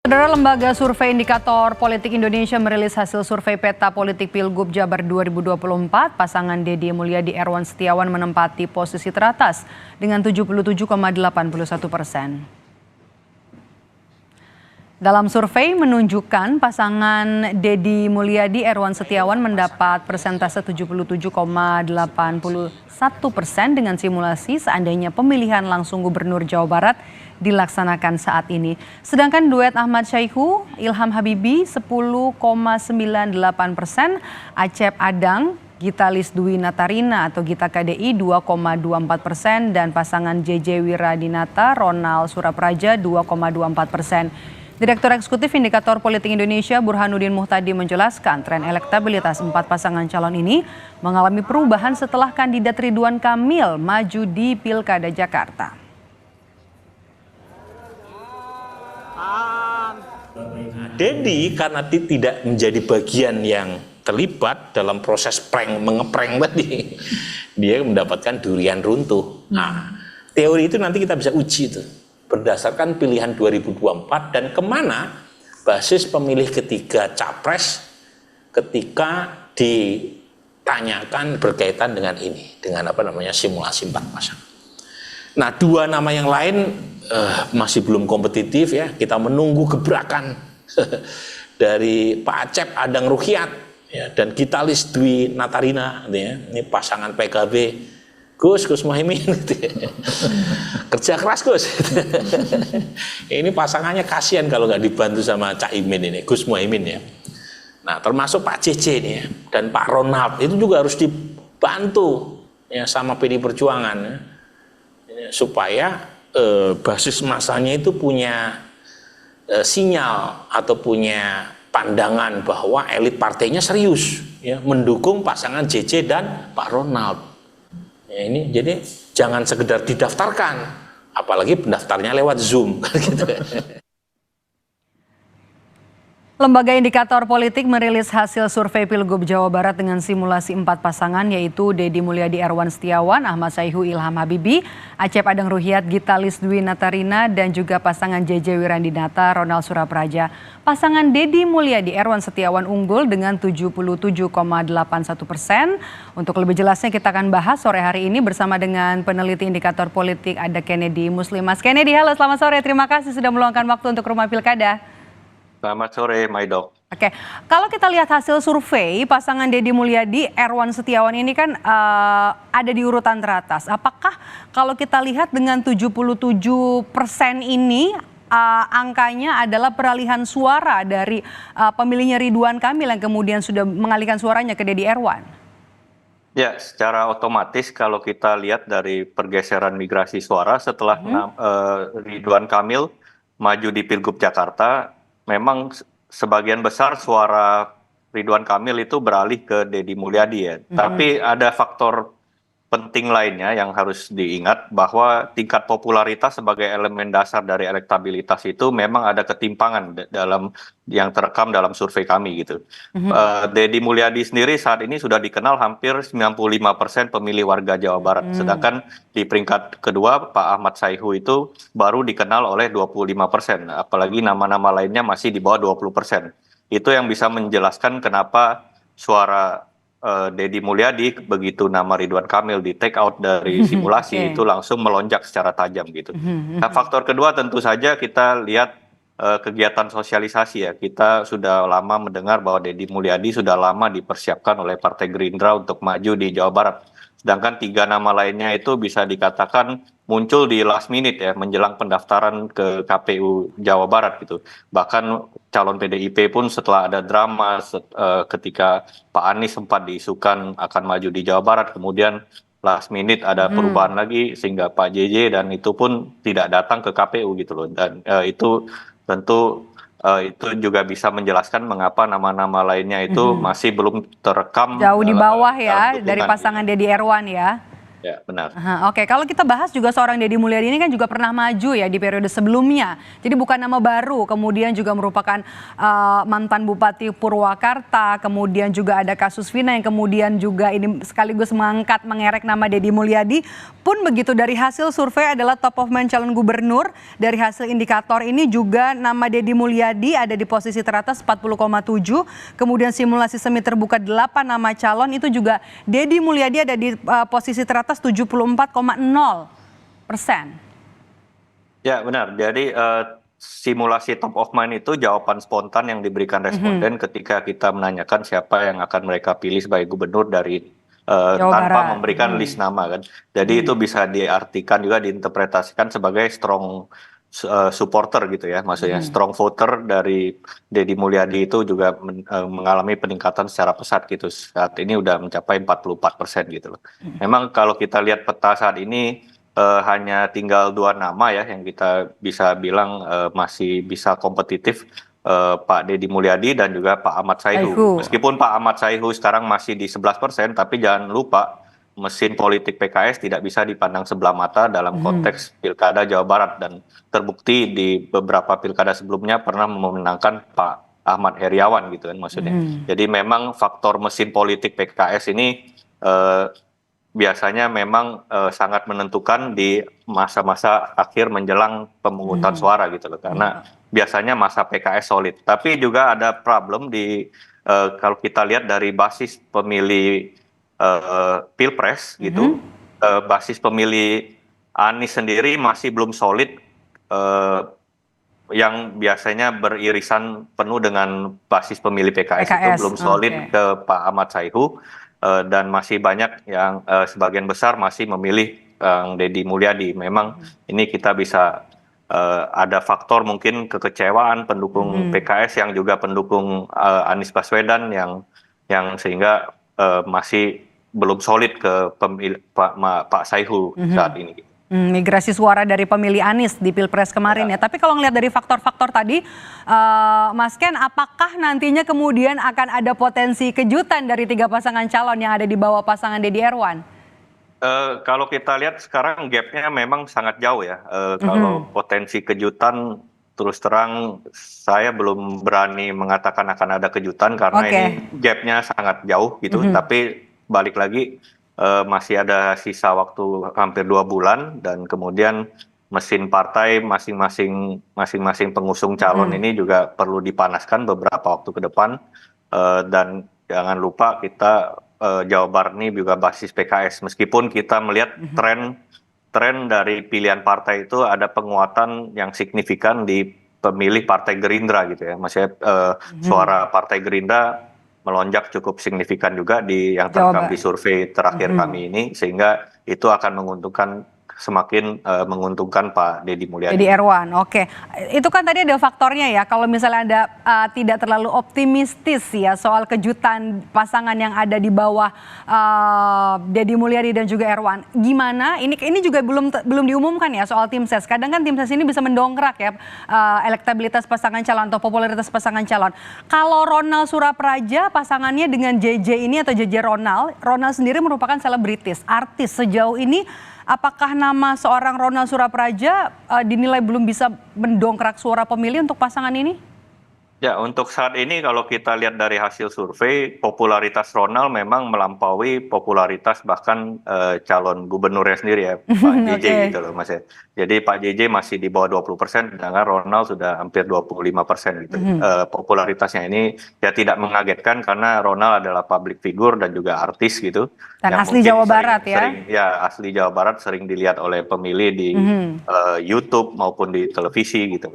Saudara, Lembaga Survei Indikator Politik Indonesia merilis hasil survei peta politik Pilgub Jabar 2024. Pasangan Deddy Mulyadi Erwan Setiawan menempati posisi teratas dengan 77,81%. Dalam survei menunjukkan pasangan Deddy Mulyadi Erwan Setiawan mendapat persentase 77,81% dengan simulasi seandainya pemilihan langsung Gubernur Jawa Barat dilaksanakan saat ini. Sedangkan duet Ahmad Syaihu, Ilham Habibie 10,98%, Acep Adang, Gitalis Dwi Natarina atau Gita KDI 2,24% dan pasangan JJ Wiradinata Ronald Surapraja 2,24%. Direktur Eksekutif Indikator Politik Indonesia Burhanuddin Muhtadi menjelaskan tren elektabilitas 4 pasangan calon ini mengalami perubahan setelah kandidat Ridwan Kamil maju di Pilkada Jakarta. Deddy karena tidak menjadi bagian yang terlibat dalam proses mengeprank tadi, dia mendapatkan durian runtuh. Nah, teori itu nanti kita bisa uji itu berdasarkan pilihan 2024 dan kemana basis pemilih ketiga capres ketika ditanyakan berkaitan dengan ini, dengan simulasi 4 pasangan. Nah, 2 nama yang lain masih belum kompetitif ya. Kita menunggu gebrakan dari Pak Acep Adang Ruhyat ya, dan Gitalis Dwi Natarina ya. Ini pasangan PKB Gus Muhaimin gitu ya. Kerja keras Gus. Ini pasangannya kasihan kalau nggak dibantu sama Cak Imin ini, Gus Muhaimin ya. Nah, termasuk Pak JJ nih ya, dan Pak Ronald itu juga harus dibantu ya sama PD Perjuangan ya, supaya basis masanya itu punya sinyal atau punya pandangan bahwa elit partainya serius ya mendukung pasangan JJ dan Pak Ronald. Ya, ini jadi jangan sekedar didaftarkan, apalagi pendaftarnya lewat Zoom gitu. Lembaga Indikator Politik merilis hasil survei Pilgub Jawa Barat dengan simulasi 4 pasangan yaitu Deddy Mulyadi Erwan Setiawan, Ahmad Syaihu Ilham Habibie, Acep Adang Ruhyat, Gitalis Dwi Natarina dan juga pasangan JJ Wiradinata Ronald Surapraja. Pasangan Deddy Mulyadi Erwan Setiawan unggul dengan 77,81%. Untuk lebih jelasnya kita akan bahas sore hari ini bersama dengan peneliti Indikator Politik ada Kennedy Muslim. Mas Kennedy, halo, selamat sore. Terima kasih sudah meluangkan waktu untuk Rumah Pilkada. Selamat sore, Maidok. Oke, kalau kita lihat hasil survei pasangan Deddy Mulyadi Erwan Setiawan ini kan ada di urutan teratas. Apakah kalau kita lihat dengan 77% ini angkanya adalah peralihan suara dari pemilihnya Ridwan Kamil yang kemudian sudah mengalihkan suaranya ke Deddy Erwan? Ya, secara otomatis kalau kita lihat dari pergeseran migrasi suara setelah Ridwan Kamil maju di Pilgub Jakarta, memang sebagian besar suara Ridwan Kamil itu beralih ke Deddy Mulyadi ya. Tapi ada faktor penting lainnya yang harus diingat bahwa tingkat popularitas sebagai elemen dasar dari elektabilitas itu memang ada ketimpangan dalam yang terekam dalam survei kami gitu. Deddy Mulyadi sendiri saat ini sudah dikenal hampir 95% pemilih warga Jawa Barat. Sedangkan di peringkat kedua Pak Ahmad Syaihu itu baru dikenal oleh 25%. Apalagi nama-nama lainnya masih di bawah 20%. Itu yang bisa menjelaskan kenapa suara Deddy Mulyadi begitu nama Ridwan Kamil di take out dari simulasi itu langsung melonjak secara tajam gitu. Nah, faktor kedua tentu saja kita lihat kegiatan sosialisasi ya. Kita sudah lama mendengar bahwa Deddy Mulyadi sudah lama dipersiapkan oleh Partai Gerindra untuk maju di Jawa Barat. Sedangkan 3 nama lainnya itu bisa dikatakan muncul di last minute ya, menjelang pendaftaran ke KPU Jawa Barat gitu. Bahkan calon PDIP pun setelah ada drama ketika Pak Anies sempat diisukan akan maju di Jawa Barat, kemudian last minute ada perubahan lagi sehingga Pak JJ dan itu pun tidak datang ke KPU gitu loh. Dan itu tentu itu juga bisa menjelaskan mengapa nama-nama lainnya itu masih belum terekam jauh di bawah ya dari pasangan Deddy Erwan ya. Ya, benar. Aha, oke, kalau kita bahas juga seorang Deddy Mulyadi ini kan juga pernah maju ya di periode sebelumnya. Jadi bukan nama baru, kemudian juga merupakan mantan Bupati Purwakarta, kemudian juga ada kasus Vina yang kemudian juga ini sekaligus mengerek nama Deddy Mulyadi. Pun begitu dari hasil survei adalah top of mind calon gubernur. Dari hasil indikator ini juga nama Deddy Mulyadi ada di posisi teratas 40,7. Kemudian simulasi semi terbuka 8 nama calon itu juga Deddy Mulyadi ada di posisi teratas 74,0%. Ya, benar. Jadi simulasi top of mind itu jawaban spontan yang diberikan responden ketika kita menanyakan siapa yang akan mereka pilih sebagai gubernur dari Jawa tanpa Barat. memberikan list nama kan. Jadi itu bisa diartikan juga diinterpretasikan sebagai strong supporter gitu ya, maksudnya strong voter dari Deddy Mulyadi itu juga mengalami peningkatan secara pesat gitu. Saat ini udah mencapai 44% gitu loh. Memang kalau kita lihat peta saat ini hanya tinggal 2 nama ya yang kita bisa bilang masih bisa kompetitif, Pak Deddy Mulyadi dan juga Pak Ahmad Sayhu. Meskipun Pak Ahmad Sayhu sekarang masih di 11%, tapi jangan lupa mesin politik PKS tidak bisa dipandang sebelah mata dalam konteks Pilkada Jawa Barat, dan terbukti di beberapa pilkada sebelumnya pernah memenangkan Pak Ahmad Heriawan gitu kan maksudnya. Jadi memang faktor mesin politik PKS ini biasanya memang sangat menentukan di masa-masa akhir menjelang pemungutan suara gitu loh, karena biasanya masa PKS solid. Tapi juga ada problem di kalau kita lihat dari basis pemilih Pilpres gitu, basis pemilih Anies sendiri masih belum solid, yang biasanya beririsan penuh dengan basis pemilih PKS itu belum solid ke Pak Ahmad Sayhu, dan masih banyak yang sebagian besar masih memilih Deddy Mulyadi. Memang ini kita bisa ada faktor mungkin kekecewaan pendukung PKS yang juga pendukung Anies Baswedan yang sehingga masih belum solid ke pemilih Pak Sayhu saat ini. Migrasi suara dari pemilih Anies di Pilpres kemarin ya. Tapi kalau ngelihat dari faktor-faktor tadi, Mas Ken, apakah nantinya kemudian akan ada potensi kejutan dari 3 pasangan calon yang ada di bawah pasangan Deddy Erwan? Kalau kita lihat sekarang gapnya memang sangat jauh ya. Kalau potensi kejutan, terus terang saya belum berani mengatakan akan ada kejutan karena ini gapnya sangat jauh gitu. Tapi balik lagi masih ada sisa waktu hampir 2 bulan, dan kemudian mesin partai masing-masing pengusung calon ini juga perlu dipanaskan beberapa waktu ke depan, dan jangan lupa kita Jawa Barat ini juga basis PKS, meskipun kita melihat tren dari pilihan partai itu ada penguatan yang signifikan di pemilih Partai Gerindra gitu ya, maksudnya suara Partai Gerindra melonjak cukup signifikan juga yang terekam di survei terakhir kami ini, sehingga itu akan semakin menguntungkan Pak Deddy Mulyadi. Deddy Erwan, oke. Itu kan tadi ada faktornya ya, kalau misalnya Anda tidak terlalu optimistis ya soal kejutan pasangan yang ada di bawah Deddy Mulyadi dan juga Erwan. Gimana? Ini juga belum diumumkan ya soal tim ses. Kadang kan tim ses ini bisa mendongkrak ya elektabilitas pasangan calon atau popularitas pasangan calon. Kalau Ronald Surapraja pasangannya dengan JJ ini atau JJ Ronald sendiri merupakan selebritis, artis. Sejauh ini apakah nama seorang Ronald Surapraja dinilai belum bisa mendongkrak suara pemilih untuk pasangan ini? Ya, untuk saat ini kalau kita lihat dari hasil survei, popularitas Ronald memang melampaui popularitas bahkan calon gubernurnya sendiri ya, Pak JJ gitu loh Mas ya. Jadi Pak JJ masih di bawah 20%, sedangkan Ronald sudah hampir 25% gitu. Popularitasnya ini ya tidak mengagetkan karena Ronald adalah public figure dan juga artis gitu. Dan asli Jawa Barat ya. Asli Jawa Barat, sering dilihat oleh pemilih di YouTube maupun di televisi gitu.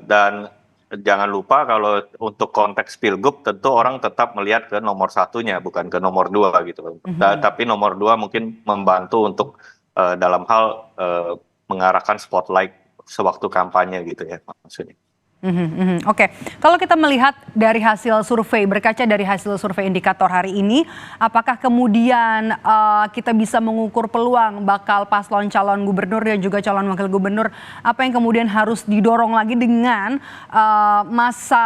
Dan jangan lupa kalau untuk konteks pilgub tentu orang tetap melihat ke nomor satunya bukan ke nomor 2 gitu. Tapi nomor 2 mungkin membantu untuk dalam hal mengarahkan spotlight sewaktu kampanye gitu ya maksudnya. Oke, kalau kita melihat dari hasil survei, berkaca dari hasil survei indikator hari ini, apakah kemudian kita bisa mengukur peluang bakal paslon calon gubernur dan juga calon wakil gubernur, apa yang kemudian harus didorong lagi dengan masa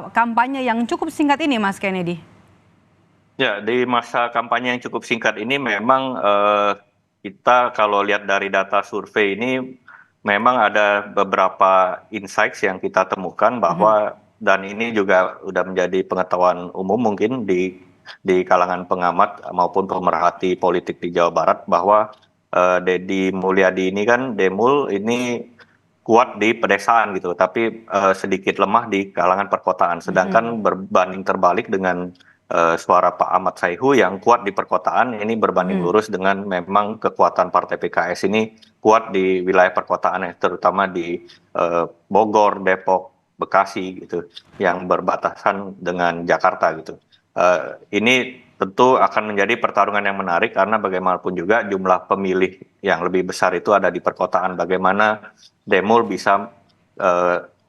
kampanye yang cukup singkat ini, Mas Kennedy? Ya, di masa kampanye yang cukup singkat ini memang kita kalau lihat dari data survei ini memang ada beberapa insights yang kita temukan Mhm. bahwa dan ini juga sudah menjadi pengetahuan umum mungkin di kalangan pengamat maupun pemerhati politik di Jawa Barat bahwa Deddy Mulyadi ini kan Demul ini kuat di pedesaan gitu, tapi sedikit lemah di kalangan perkotaan. Mhm. Sedangkan berbanding terbalik dengan suara Pak Ahmad Saihu yang kuat di perkotaan, ini berbanding Mhm. lurus dengan memang kekuatan Partai PKS ini kuat di wilayah perkotaan, terutama di Bogor, Depok, Bekasi gitu, yang berbatasan dengan Jakarta gitu. Ini tentu akan menjadi pertarungan yang menarik karena bagaimanapun juga jumlah pemilih yang lebih besar itu ada di perkotaan. Bagaimana Demul bisa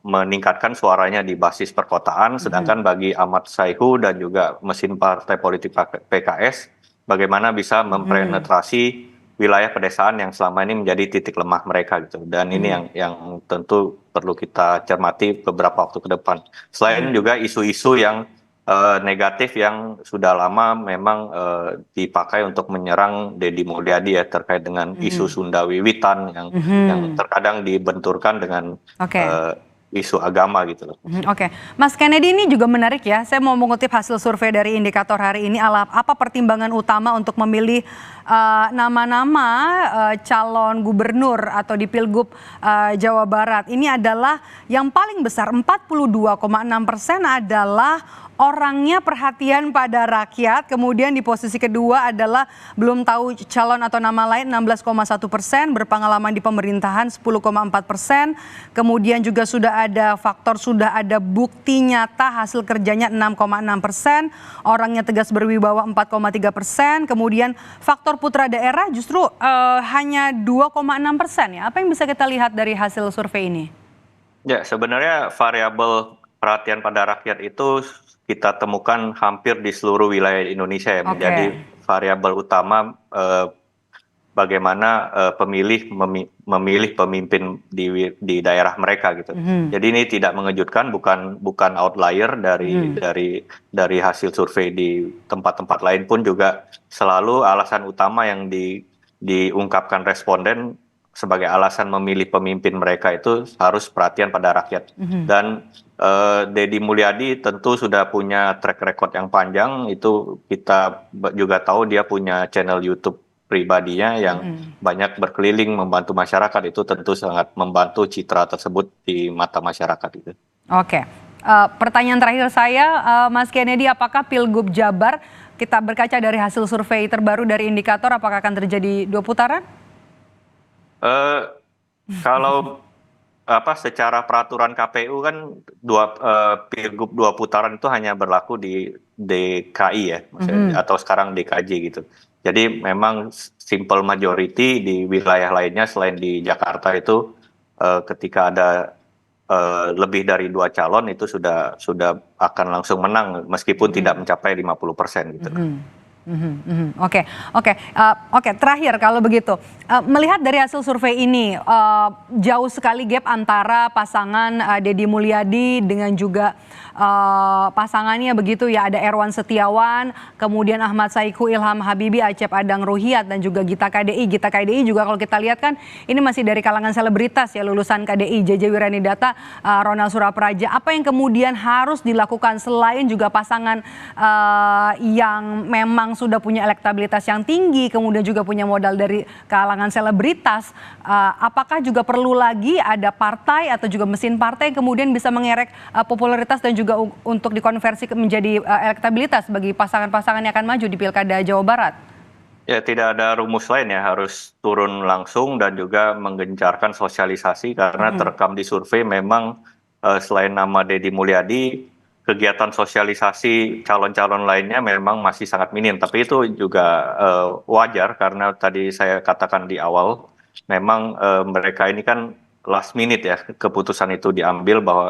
meningkatkan suaranya di basis perkotaan, Mhm. sedangkan bagi Ahmad Saihu dan juga mesin partai politik PKS, bagaimana bisa Mhm. mempenetrasi wilayah pedesaan yang selama ini menjadi titik lemah mereka gitu. Dan ini Mhm. yang tentu perlu kita cermati beberapa waktu ke depan. Selain Mhm. juga isu-isu yang negatif yang sudah lama memang dipakai untuk menyerang Deddy Mulyadi ya terkait dengan isu Mhm. Sunda Wiwitan yang Mhm. terkadang dibenturkan dengan Oke. eh, isu agama gitu loh. Mhm, oke. Mas Kennedy, ini juga menarik ya. Saya mau mengutip hasil survei dari indikator hari ini. Apa pertimbangan utama untuk memilih nama-nama calon gubernur atau di Pilgub Jawa Barat? Ini adalah yang paling besar, 42,6% adalah orangnya perhatian pada rakyat. Kemudian di posisi kedua adalah belum tahu calon atau nama lain, 16,1%, berpengalaman di pemerintahan 10,4%. Kemudian juga sudah ada faktor, sudah ada bukti nyata hasil kerjanya 6,6%, orangnya tegas berwibawa 4,3%. Kemudian faktor putra daerah justru hanya 2,6% ya. Apa yang bisa kita lihat dari hasil survei ini? Ya, sebenarnya variabel perhatian pada rakyat itu kita temukan hampir di seluruh wilayah Indonesia ya, menjadi Oke. variabel utama bagaimana pemilih memilih pemimpin di daerah mereka gitu. Mhm. Jadi ini tidak mengejutkan, bukan outlier Mhm. dari hasil survei di tempat-tempat lain pun juga selalu alasan utama yang diungkapkan responden sebagai alasan memilih pemimpin mereka itu harus perhatian pada rakyat. Mhm. Dan Deddy Mulyadi tentu sudah punya track record yang panjang, itu kita juga tahu dia punya channel YouTube pribadinya yang Mhm. banyak berkeliling membantu masyarakat, itu tentu sangat membantu citra tersebut di mata masyarakat itu. Oke. Pertanyaan terakhir saya, Mas Kennedy, apakah Pilgub Jabar, kita berkaca dari hasil survei terbaru dari indikator, apakah akan terjadi 2 putaran? Eh, Kalau secara peraturan KPU kan pilgub 2 putaran itu hanya berlaku di DKI ya, maksudnya, Mhm. atau sekarang DKJ gitu. Jadi memang simple majority di wilayah lainnya selain di Jakarta itu ketika ada lebih dari 2 calon itu sudah akan langsung menang meskipun tidak Mhm. mencapai 50% gitu. Mhm. Mhm. Mhm. Oke, oke, oke. Terakhir kalau begitu, melihat dari hasil survei ini, jauh sekali gap antara pasangan Deddy Mulyadi dengan juga pasangannya begitu ya, ada Erwan Setiawan, kemudian Ahmad Saiku, Ilham Habibie, Acep Adang Ruhyat, dan juga Gita KDI. Gita KDI juga kalau kita lihat kan ini masih dari kalangan selebritas ya, lulusan KDI, JJ Wiranidata, Ronal Surapraja. Apa yang kemudian harus dilakukan selain juga pasangan yang memang sudah punya elektabilitas yang tinggi, kemudian juga punya modal dari kalangan selebritas, apakah juga perlu lagi ada partai atau juga mesin partai yang kemudian bisa mengerek popularitas dan juga untuk dikonversi menjadi elektabilitas bagi pasangan-pasangan yang akan maju di Pilkada Jawa Barat? Ya, tidak ada rumus lain ya, harus turun langsung dan juga menggencarkan sosialisasi karena Mhm. terekam di survei memang selain nama Deddy Mulyadi, kegiatan sosialisasi calon-calon lainnya memang masih sangat minim. Tapi itu juga wajar karena tadi saya katakan di awal, memang mereka ini kan last minute ya, keputusan itu diambil bahwa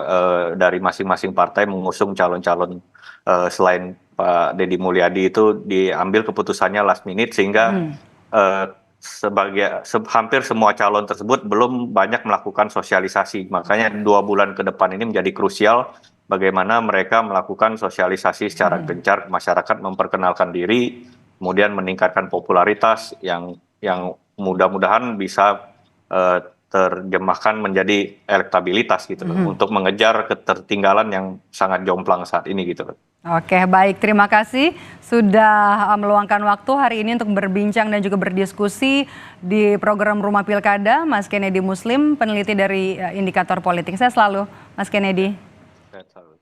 dari masing-masing partai mengusung calon-calon selain Pak Deddy Mulyadi itu diambil keputusannya last minute sehingga Mhm. eh, hampir semua calon tersebut belum banyak melakukan sosialisasi. Makanya 2 bulan ke depan ini menjadi krusial bagaimana mereka melakukan sosialisasi secara gencar ke masyarakat, memperkenalkan diri, kemudian meningkatkan popularitas yang mudah-mudahan bisa terjemahkan menjadi elektabilitas gitu loh, untuk mengejar ketertinggalan yang sangat jomplang saat ini gitu loh. Oke, baik. Terima kasih sudah meluangkan waktu hari ini untuk berbincang dan juga berdiskusi di program Rumah Pilkada, Mas Kennedy Muslim, peneliti dari Indikator Politik. Saya selalu, Mas Kennedy. Sehat selalu.